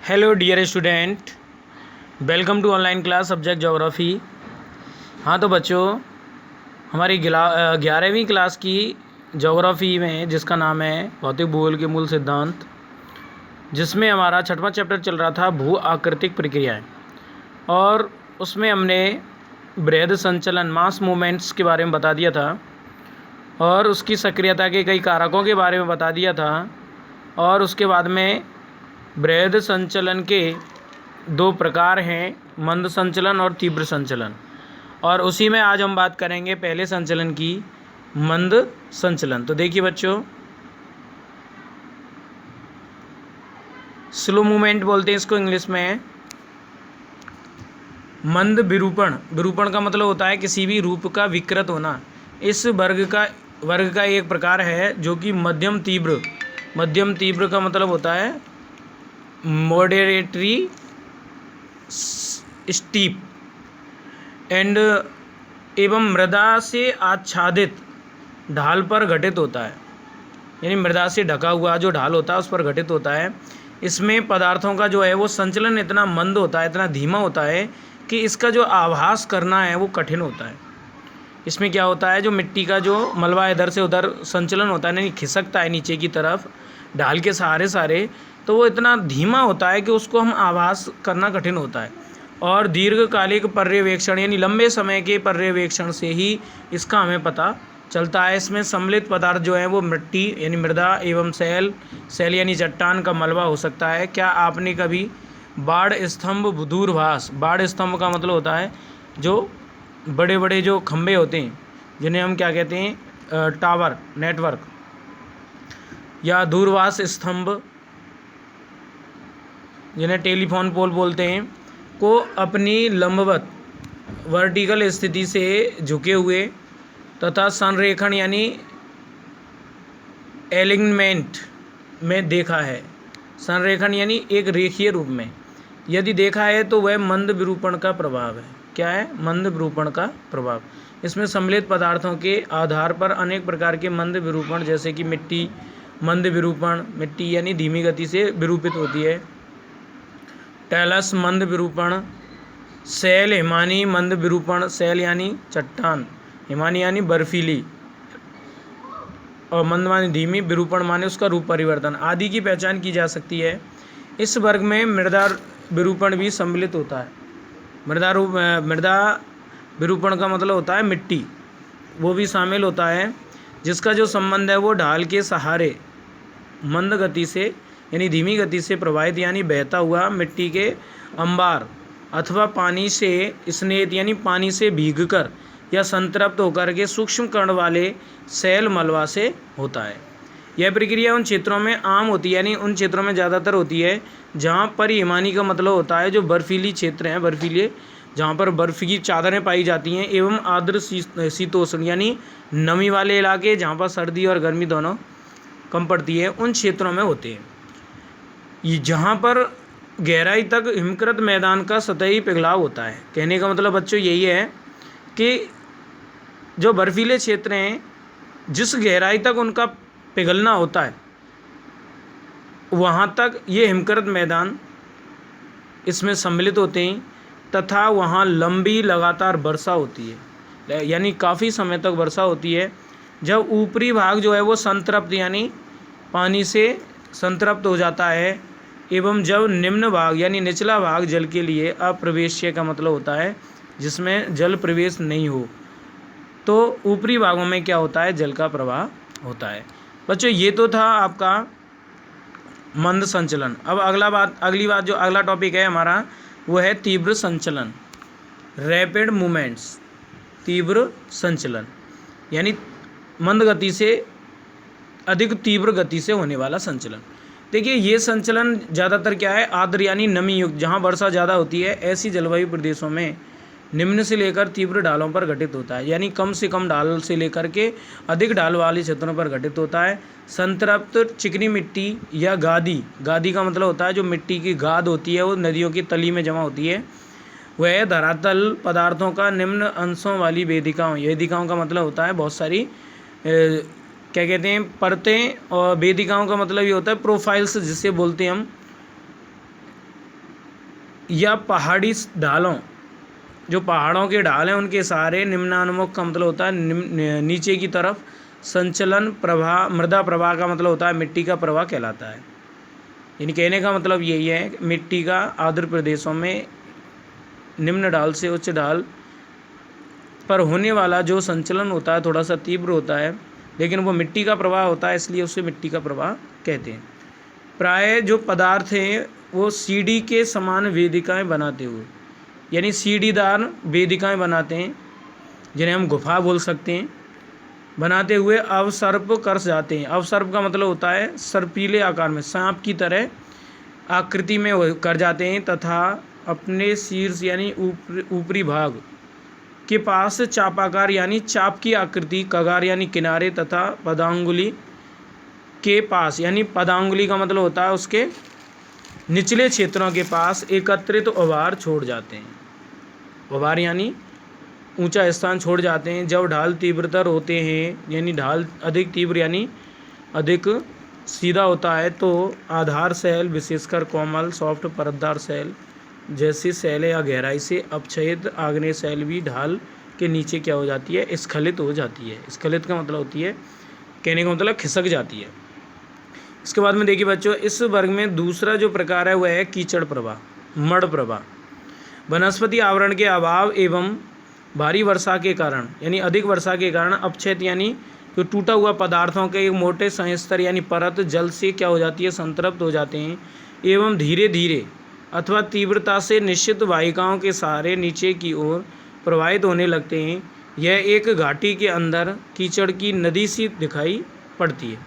Hello dear student, welcome to online class subject geography. हाँ तो बच्चों, हमारी 11वीं क्लास की ज्योग्राफी में जिसका नाम है भौतिक भूगोल के मूल सिद्धांत, जिसमें हमारा 6वां चैप्टर चल रहा था भू आकृतिक प्रक्रियाएं, और उसमें हमने बृहद संचलन मास मूवमेंट्स के बारे में बता दिया था और उसकी सक्रियता के कई कारकों के बारे में बता दिया था। और उसके बाद में बृहद संचलन के 2 प्रकार हैं, मंद संचलन और तीव्र संचलन, और उसी में आज हम बात करेंगे पहले संचलन की, मंद संचलन। तो देखिए बच्चों, स्लो मूवमेंट बोलते हैं इसको इंग्लिश में। मंद विरूपण, विरूपण का मतलब होता है किसी भी रूप का विकृत होना। इस वर्ग का एक प्रकार है जो कि मध्यम तीव्र, मध्यम तीव्र का मतलब होता है मॉडरेटरी स्टीप एंड एवं मृदा से आच्छादित ढाल पर घटित होता है, यानी मृदा से ढका हुआ जो ढाल होता है उस पर घटित होता है। इसमें पदार्थों का जो है वो संचलन इतना मंद होता है, इतना धीमा होता है कि इसका जो आभास करना है वो कठिन होता है। इसमें क्या होता है, जो मिट्टी का जो मलबा इधर से उधर संचलन होता है, यानी खिसकता है नीचे की तरफ ढाल के सहारे सारे, तो वो इतना धीमा होता है कि उसको हम आभास करना कठिन होता है। और दीर्घकालिक पर्यवेक्षण यानी लंबे समय के पर्यवेक्षण से ही इसका हमें पता चलता है। इसमें सम्मिलित पदार्थ जो है वो मिट्टी यानी मृदा एवं सेल यानी चट्टान का मलबा हो सकता है। क्या आपने कभी बाढ़ स्तंभ दूरभाष, बाढ़ स्तंभ का मतलब होता है जो बड़े बड़े जो खंभे होते हैं जिन्हें हम क्या कहते हैं, टावर नेटवर्क या दूरभाष स्तंभ जिन्हें टेलीफोन पोल बोलते हैं, को अपनी लंबवत वर्टिकल स्थिति से झुके हुए तथा संरेखण यानी एलिग्नमेंट में देखा है। संरेखण यानी एक रेखीय रूप में यदि देखा है तो वह मंद विरूपण का प्रभाव है। क्या है? मंद विरूपण का प्रभाव। इसमें सम्मिलित पदार्थों के आधार पर अनेक प्रकार के मंद विरूपण, जैसे कि मिट्टी मंद विरूपण, मिट्टी यानी धीमी गति से विरूपित होती है। टैलस मंद विरूपण, सेल हिमानी मंद विरूपण, सेल यानी चट्टान, हिमानी यानी बर्फीली, और मंद माने धीमी, विरूपण माने उसका रूप परिवर्तन आदि की पहचान की जा सकती है। इस वर्ग में मृदा विरूपण भी सम्मिलित होता है। मृदा विरूपण का मतलब होता है मिट्टी, वो भी शामिल होता है, जिसका जो संबंध है वो ढाल के सहारे मंद गति से यानी धीमी गति से प्रवाहित यानी बहता हुआ मिट्टी के अंबार अथवा पानी से स्नेत यानी पानी से भीगकर या संतृप्त होकर के सूक्ष्म कण वाले सेल मलबा से होता है। यह प्रक्रिया उन क्षेत्रों में आम होती है, यानी उन क्षेत्रों में ज़्यादातर होती है जहाँ पर हिमानी का मतलब होता है जो बर्फीली क्षेत्र हैं, बर्फीले जहाँ पर बर्फ़ की चादरें पाई जाती हैं, एवं आर्द्र शीतोष्ण यानी नमी वाले इलाके जहाँ पर सर्दी और गर्मी दोनों कम पड़ती है, उन क्षेत्रों में होते हैं। ये जहाँ पर गहराई तक हिमकृत मैदान का सतही पिघलाव होता है। कहने का मतलब बच्चों यही है कि जो बर्फीले क्षेत्र हैं, जिस गहराई तक उनका पिघलना होता है वहाँ तक ये हिमकृत मैदान इसमें सम्मिलित होते हैं, तथा वहाँ लंबी लगातार वर्षा होती है, यानी काफ़ी समय तक वर्षा होती है। जब ऊपरी भाग जो है वो संतृप्त यानी पानी से संतृप्त हो जाता है, एवं जब निम्न भाग यानी निचला भाग जल के लिए अप्रवेश्य का मतलब होता है जिसमें जल प्रवेश नहीं हो, तो ऊपरी भागों में क्या होता है, जल का प्रवाह होता है। बच्चों ये तो था आपका मंद संचलन। अब अगली बात जो अगला टॉपिक है हमारा वो है तीव्र संचलन, रैपिड मूवमेंट्स। तीव्र संचलन यानी मंद गति से अधिक तीव्र गति से होने वाला संचलन। देखिए ये संचलन ज़्यादातर क्या है, आर्द्र यानी नमी युक्त, जहाँ वर्षा ज़्यादा होती है ऐसी जलवायु प्रदेशों में निम्न से लेकर तीव्र ढालों पर घटित होता है, यानी कम से कम ढाल से लेकर के अधिक ढाल वाले क्षेत्रों पर घटित होता है। संतृप्त चिकनी मिट्टी या गादी, गादी का मतलब होता है जो मिट्टी की गाद होती है वो नदियों की तली में जमा होती है, वह धरातल पदार्थों का निम्न अंशों वाली वेदिकाओं, वेदिकाओं का मतलब होता है बहुत सारी क्या कहते हैं, परतें, और वेदिकाओं का मतलब ये होता है प्रोफाइल्स जिसे बोलते हैं हम, या पहाड़ी ढालों, जो पहाड़ों के ढाल हैं उनके सहारे निम्नानुमुख का मतलब होता है नीचे की तरफ संचलन प्रवाह, मृदा प्रवाह का मतलब होता है मिट्टी का प्रवाह कहलाता है। यानी कहने का मतलब यही है, मिट्टी का आर्द्र प्रदेशों में निम्न ढाल से उच्च ढाल पर होने वाला जो संचलन होता है थोड़ा सा तीव्र होता है, लेकिन वो मिट्टी का प्रवाह होता है, इसलिए उसे मिट्टी का प्रवाह कहते हैं। प्राय जो पदार्थ हैं वो सीढ़ी के समान वेदिकाएं बनाते हुए, यानी सीढ़ीदार वेदिकाएं बनाते हैं, जिन्हें हम गुफा बोल सकते हैं, बनाते हुए अवसर्प कर जाते हैं। अवसर्प का मतलब होता है सर्पीले आकार में, सांप की तरह आकृति में कर जाते हैं, तथा अपने शीर्ष यानी ऊपरी भाग के पास चापाकार यानी चाप की आकृति, कगार यानी किनारे तथा पदांगुली के पास, यानी पदांगुली का मतलब होता है उसके निचले क्षेत्रों के पास एकत्रित उभार छोड़ जाते हैं। उभार यानी ऊंचा स्थान छोड़ जाते हैं। जब ढाल तीव्रतर होते हैं, यानी ढाल अधिक तीव्र यानी अधिक सीधा होता है, तो आधार सेल विशेषकर कोमल सॉफ्ट परतदार सेल जैसी सेल या गहराई से अपक्षयित आग्नेय सेल भी ढाल के नीचे क्या हो जाती है, स्खलित हो जाती है। स्खलित का मतलब होती है, कहने का मतलब खिसक जाती है। इसके बाद में देखिए बच्चों, इस वर्ग में दूसरा जो प्रकार है वह है कीचड़ प्रवाह, मड प्रवाह। वनस्पति आवरण के अभाव एवं भारी वर्षा के कारण, यानी अधिक वर्षा के कारण अपक्षयित यानी जो टूटा हुआ पदार्थों के एक मोटे संस्तर यानी परत जल से क्या हो जाती है, संतृप्त हो जाते हैं एवं धीरे धीरे अथवा तीव्रता से निश्चित वाहिकाओं के सहारे नीचे की ओर प्रवाहित होने लगते हैं। यह एक घाटी के अंदर कीचड़ की नदी सी दिखाई पड़ती है।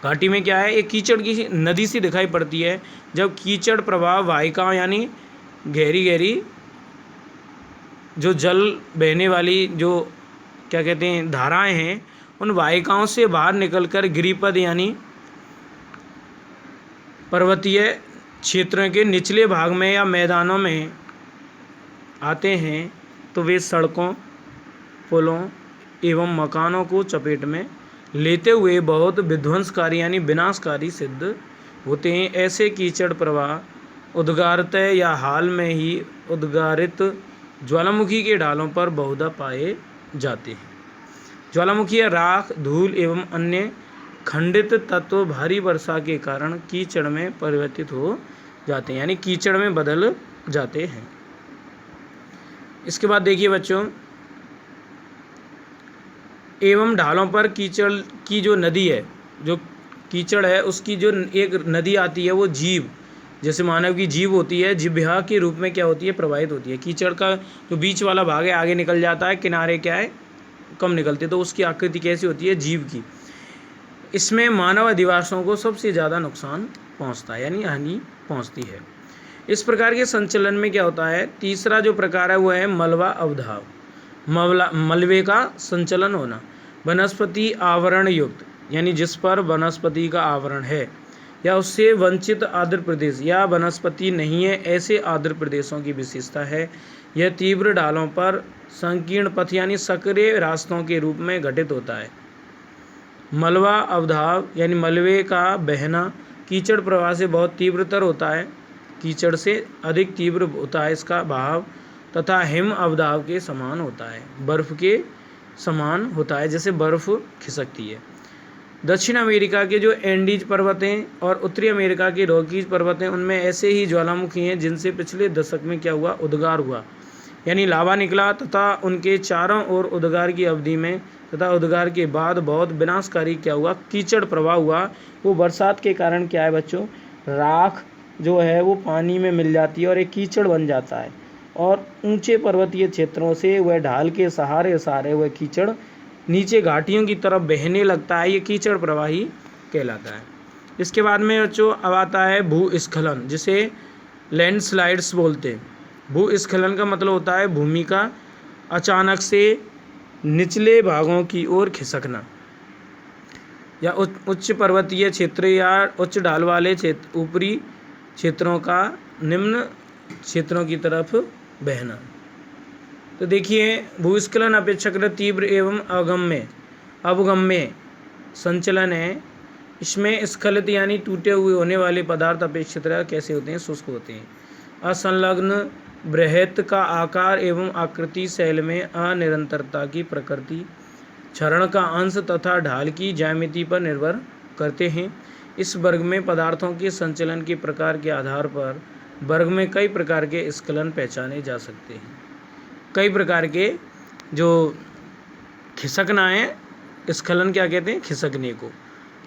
घाटी में क्या है, एक कीचड़ की नदी सी दिखाई पड़ती है। जब कीचड़ प्रवाह वाहिकाओं यानी गहरी गहरी जो जल बहने वाली जो क्या कहते हैं धाराएं हैं, उन वाहिकाओं से बाहर निकलकर गिरिपद यानी पर्वतीय क्षेत्रों के निचले भाग में या मैदानों में आते हैं, तो वे सड़कों, पुलों एवं मकानों को चपेट में लेते हुए बहुत विध्वंसकारी यानी विनाशकारी सिद्ध होते हैं। ऐसे कीचड़ प्रवाह उद्गारतः या हाल में ही उद्गारित ज्वालामुखी के ढालों पर बहुधा पाए जाते हैं। ज्वालामुखी या राख, धूल एवं अन्य खंडित तत्व भारी वर्षा के कारण कीचड़ में परिवर्तित हो जाते हैं, यानी कीचड़ में बदल जाते हैं। इसके बाद देखिए बच्चों, एवं ढालों पर कीचड़ की जो नदी है, जो कीचड़ है उसकी जो एक नदी आती है वो जीव, जैसे मानव की जीव होती है, जिह्वा के रूप में क्या होती है, प्रवाहित होती है। कीचड़ का जो बीच वाला भाग है आगे निकल जाता है, किनारे क्या है कम निकलते, तो उसकी आकृति कैसी होती है, जीव की। इसमें मानव अधिवासियों को सबसे ज़्यादा नुकसान पहुंचता है, यानी हानि पहुंचती है। इस प्रकार के संचलन में क्या होता है, तीसरा जो प्रकार है वो है मलबा अवधाव, मलबे का संचलन होना। वनस्पति आवरण युक्त, यानी जिस पर वनस्पति का आवरण है या उससे वंचित आर्द्र प्रदेश या वनस्पति नहीं है, ऐसे आर्द्र प्रदेशों की विशेषता है। यह तीव्र ढालों पर संकीर्ण पथ यानी सक्रिय रास्तों के रूप में घटित होता है। मलबा अवधाव यानी मलबे का बहना कीचड़ प्रवाह से बहुत तीव्रतर होता है, कीचड़ से अधिक तीव्र होता है इसका बहाव, तथा हिम अवधाव के समान होता है, बर्फ़ के समान होता है, जैसे बर्फ़ खिसकती है। दक्षिण अमेरिका के जो एंडीज पर्वत हैं और उत्तरी अमेरिका के रॉकीज पर्वत हैं, उनमें ऐसे ही ज्वालामुखी हैं जिनसे पिछले दशक में क्या हुआ, उद्गार हुआ, यानी लावा निकला, तथा उनके चारों ओर उद्गार की अवधि में तथा उद्गार के बाद बहुत विनाशकारी क्या हुआ, कीचड़ प्रवाह हुआ। वो बरसात के कारण क्या है बच्चों, राख जो है वो पानी में मिल जाती है और एक कीचड़ बन जाता है, और ऊंचे पर्वतीय क्षेत्रों से वह ढाल के सहारे वह कीचड़ नीचे घाटियों की तरफ बहने लगता है। ये कीचड़ प्रवाही कहलाता है। इसके बाद में बच्चों अब आता है भूस्खलन, जिसे लैंडस्लाइड्स बोलते हैं। भूस्खलन का मतलब होता है भूमि का अचानक से निचले भागों की ओर खिसकना, या उच्च पर्वतीय क्षेत्र या उच्च ढाल वाले क्षेत्र ऊपरी क्षेत्रों का निम्न क्षेत्रों की तरफ बहना। तो देखिए, भूस्खलन अपेक्षाकृत तीव्र एवं अवगम्य संचलन है। इसमें स्खलित यानी टूटे हुए होने वाले पदार्थ अपेक्षित कैसे होते हैं, शुष्क होते हैं। असंलग्न बृहत का आकार एवं आकृति, शैल में अनिरंतरता की प्रकृति, क्षरण का अंश तथा ढाल की ज्यामिति पर निर्भर करते हैं। इस वर्ग में पदार्थों के संचलन के प्रकार के आधार पर वर्ग में कई प्रकार के स्खलन पहचाने जा सकते हैं। कई प्रकार के जो खिसकना है, स्खलन क्या कहते हैं, खिसकने को,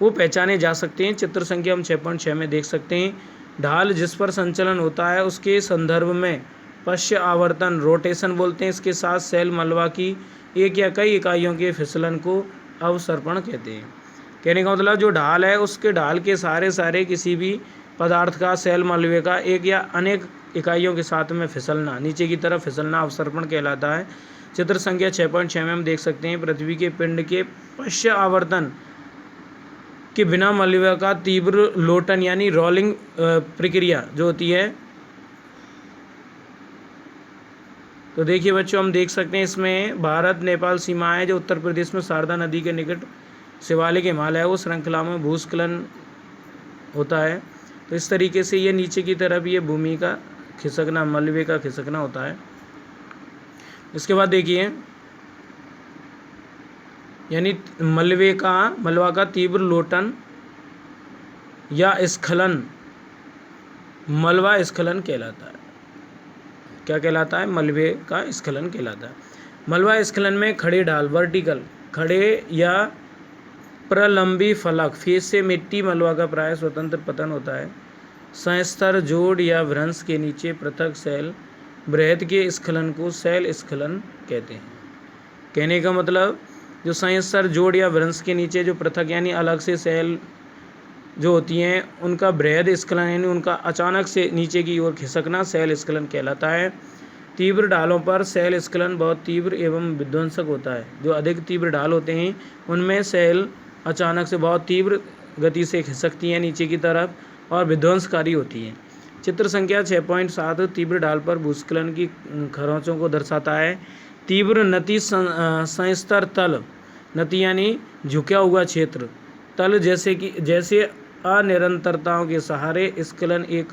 वो पहचाने जा सकते हैं। चित्र संख्या हम 6.6 में देख सकते हैं। ढाल जिस पर संचलन होता है उसके संदर्भ में पश्य आवर्तन, रोटेशन बोलते हैं। इसके साथ शैल मलबा की एक या कई इकाइयों के फिसलन को अवसर्पण कहते हैं। कहने का मतलब जो ढाल है उसके ढाल के सारे किसी भी पदार्थ का, शैल मलबे का एक या अनेक इकाइयों के साथ में फिसलना, नीचे की तरफ फिसलना अवसर्पण कहलाता है। चित्र संख्या 6.6 में हम देख सकते हैं पृथ्वी के पिंड के पश्य आवर्तन के बिना मलबे का तीव्र लोटन यानी रोलिंग प्रक्रिया जो होती है। तो देखिए बच्चों, हम देख सकते हैं इसमें भारत नेपाल सीमा है जो उत्तर प्रदेश में शारदा नदी के निकट शिवालिक हिमालय है, वो श्रृंखला में भूस्खलन होता है। तो इस तरीके से ये नीचे की तरफ ये भूमि का खिसकना, मलबे का खिसकना होता है। इसके बाद देखिए, यानी मलबा का तीव्र लोटन या स्खलन मलबा स्खलन कहलाता है। क्या कहलाता है? मलबे का स्खलन कहलाता है। मलबा स्खलन में खड़े ढाल, वर्टिकल खड़े या प्रलंबी फलक, फेस से मिट्टी मलबा का प्राय स्वतंत्र पतन होता है। संस्तर जोड़ या भ्रंश के नीचे पृथक शैल बृहत के स्खलन को शैल स्खलन कहते हैं। कहने का मतलब जो संस्तर जोड़ या भ्रंश के नीचे जो पृथक यानी अलग से शैल जो होती हैं उनका बृहद स्खलन यानी उनका अचानक से नीचे की ओर खिसकना शैल स्खलन कहलाता है। तीव्र ढालों पर शैल स्खलन बहुत तीव्र एवं विध्वंसक होता है। जो अधिक तीव्र ढाल होते हैं उनमें शैल अचानक से बहुत तीव्र गति से खिसकती हैं नीचे की तरफ और विध्वंसकारी होती हैं। चित्र संख्या 6.7 तीव्र ढाल पर भूस्खलन की खरोंचों को दर्शाता है। तीव्र नति संस्तर तल, नति यानी झुका हुआ क्षेत्र, तल जैसे अनिरंतरताओं के सहारे स्खलन एक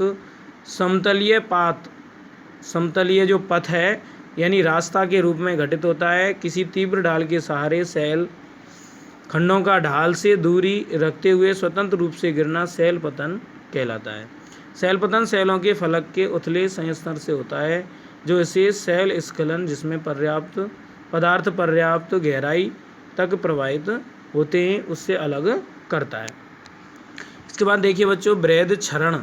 समतलीय जो पथ है यानी रास्ता के रूप में घटित होता है। किसी तीव्र ढाल के सहारे शैल खंडों का ढाल से दूरी रखते हुए स्वतंत्र रूप से गिरना शैल पतन कहलाता है। शैल पतन शैलों के फलक के उथले संस्तर से होता है जो इसे शैल स्खलन जिसमें पदार्थ पर्याप्त गहराई तक प्रवाहित होते हैं उससे अलग करता है। इसके बाद देखिए बच्चों, बृहद क्षरण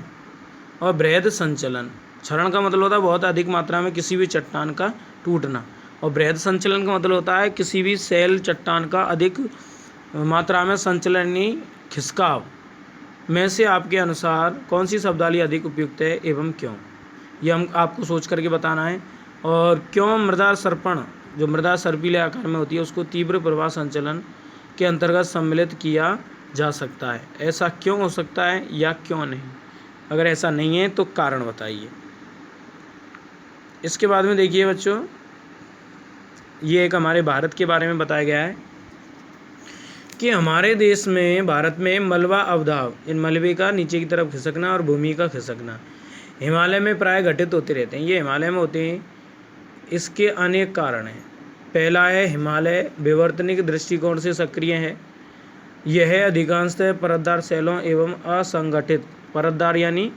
और बृहद संचलन। क्षरण का मतलब होता है बहुत अधिक मात्रा में किसी भी चट्टान का टूटना, और बृहद संचलन का मतलब होता है किसी भी शैल चट्टान का अधिक मात्रा में संचलनी खिसकाव। में से आपके अनुसार कौन सी शब्दावली अधिक उपयुक्त है एवं क्यों, यह हम आपको सोच करके बताना है। और क्यों मृदा सर्पण, जो मृदा सर्पीले आकार में होती है, उसको तीव्र प्रवाह संचलन के अंतर्गत सम्मिलित किया जा सकता है। ऐसा क्यों हो सकता है या क्यों नहीं? अगर ऐसा नहीं है तो कारण बताइए। इसके बाद में देखिए बच्चों, ये एक हमारे भारत के बारे में बताया गया है कि हमारे देश में भारत में मलबा अवदाव, इन मलबे का नीचे की तरफ खिसकना और भूमि का खिसकना हिमालय में प्राय घटित होते रहते हैं। ये हिमालय में होते हैं, इसके अनेक कारण हैं। पहला है हिमालय विवर्तनिक दृष्टिकोण से सक्रिय है। यह अधिकांशतः परतदार शैलों एवं असंगठित, परतदार यानी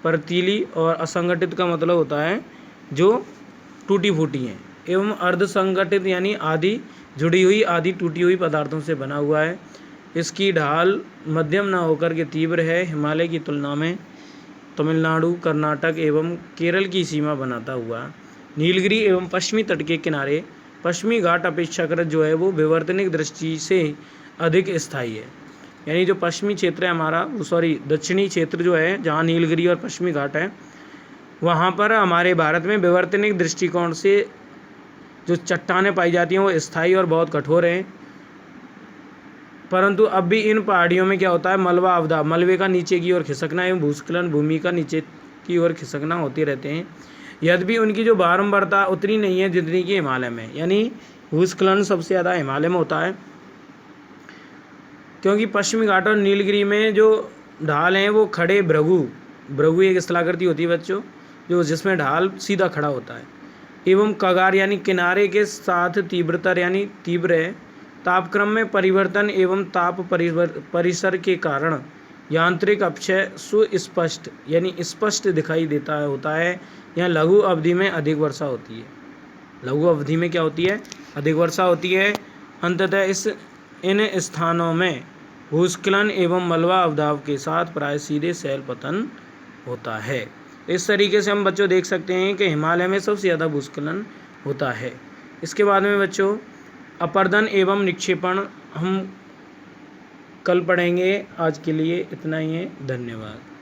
परतीली और असंगठित का मतलब होता है जो टूटी फूटी हैं, एवं अर्धसंगठित यानी आधी जुड़ी हुई आधी टूटी हुई पदार्थों से बना हुआ है। इसकी ढाल मध्यम न होकर के तीव्र है। हिमालय की तुलना में तमिलनाडु, कर्नाटक एवं केरल की सीमा बनाता हुआ नीलगिरी एवं पश्चिमी तट के किनारे पश्चिमी घाट अपेक्षाकृत जो है वो विवर्तनिक दृष्टि से अधिक स्थायी है। यानी जो पश्चिमी क्षेत्र है हमारा, दक्षिणी क्षेत्र जो है जहाँ नीलगिरी और पश्चिमी घाट है, वहाँ पर हमारे भारत में विवर्तनिक दृष्टिकोण से जो चट्टानें पाई जाती हैं वो स्थायी और बहुत कठोर हैं। परंतु अब भी इन पहाड़ियों में क्या होता है, मलबा अवदाव, मलबे का नीचे की ओर खिसकना एवं भूस्खलन भूमि का नीचे की ओर खिसकना होते रहते हैं। यद्यपि उनकी जो बारंबारता उतनी नहीं है जितनी कि हिमालय में, यानी भूस्खलन सबसे ज़्यादा हिमालय में होता है, क्योंकि पश्चिमी घाट और नीलगिरी में जो ढाल हैं वो खड़े भृगु एक स्थलाकृति होती है बच्चों, जो जिसमें ढाल सीधा खड़ा होता है, एवं कगार यानी किनारे के साथ तीव्रतर यानी तीव्र है, तापक्रम में परिवर्तन एवं ताप परिसर के कारण यांत्रिक अपक्षय सुस्पष्ट यानी स्पष्ट दिखाई देता होता है। यहाँ लघु अवधि में अधिक वर्षा होती है। लघु अवधि में क्या होती है? अधिक वर्षा होती है। अंततः इन स्थानों में भूस्खलन एवं मलबा अवदाब के साथ प्राय सीधे शैल पतन होता है। इस तरीके से हम बच्चों देख सकते हैं कि हिमालय में सबसे ज़्यादा भूस्खलन होता है। इसके बाद में बच्चों अपर्दन एवं निक्षेपण हम कल पढ़ेंगे। आज के लिए इतना ही है। धन्यवाद।